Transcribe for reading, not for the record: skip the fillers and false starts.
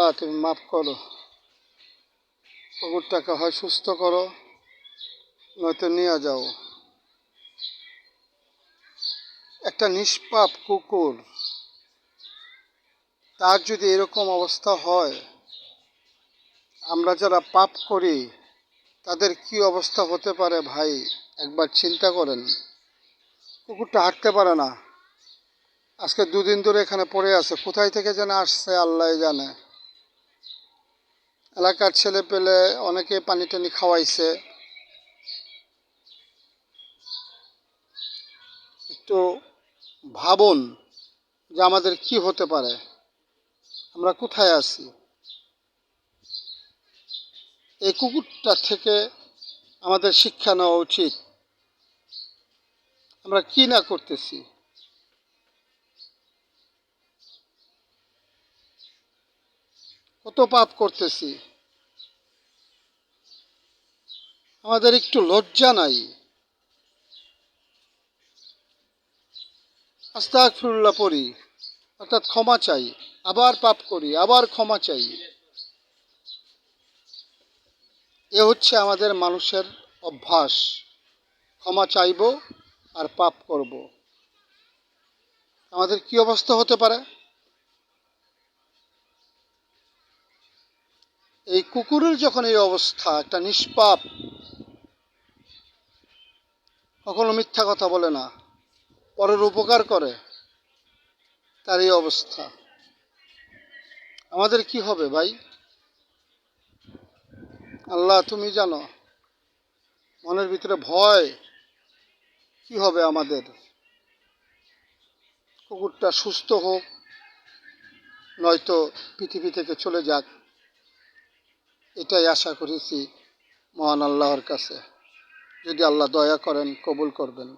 আল্লাহ তুমি মাফ করো, কুকুরটাকে হয় সুস্থ করো, নয়তো নিয়ে যাও। একটা নিষ্পাপ কুকুর, তার যদি এরকম অবস্থা হয়, আমরা যারা পাপ করি তাদের কি অবস্থা হতে পারে ভাই, একবার চিন্তা করেন। কুকুরটা হাঁটতে পারে না, আজকে 2 দিন ধরে এখানে পড়ে আছে, কোথায় থেকে যেন আসছে আল্লাহ জানে। এলাকার ছেলে পেলে অনেকে পানি টানি খাওয়াইছে। একটু ভাবুন যে আমাদের কি হতে পারে, আমরা কোথায় আছি। এই কুকুরটা থেকে আমাদের শিক্ষা নেওয়া উচিত, আমরা কি না করতেছি। কত পাপ করতেছি, আমাদের একটু লজ্জা নাই। আস্তাগফিরুল্লাহ পড়ি, অর্থাৎ ক্ষমা চাই, আবার পাপ করি, আবার ক্ষমা চাই। এ হচ্ছে আমাদের মানুষের অভ্যাস, ক্ষমা চাইব আর পাপ করব। আমাদের কি অবস্থা হতে পারে। এই কুকুরের যখন এই অবস্থা, একটা নিষ্পাপ, কখনো মিথ্যা কথা বলে না, পরের উপকার করে, তার এই অবস্থা, আমাদের কি হবে ভাই? আল্লাহ তুমি জানো, মনের ভিতরে ভয়, কি হবে আমাদের। কুকুরটা সুস্থ হোক, নয়তো পৃথিবী থেকে চলে যাক, এটাই আশা করেছি মহান আল্লাহর কাছে। যদি আল্লাহ দয়া করেন, কবুল করবেন।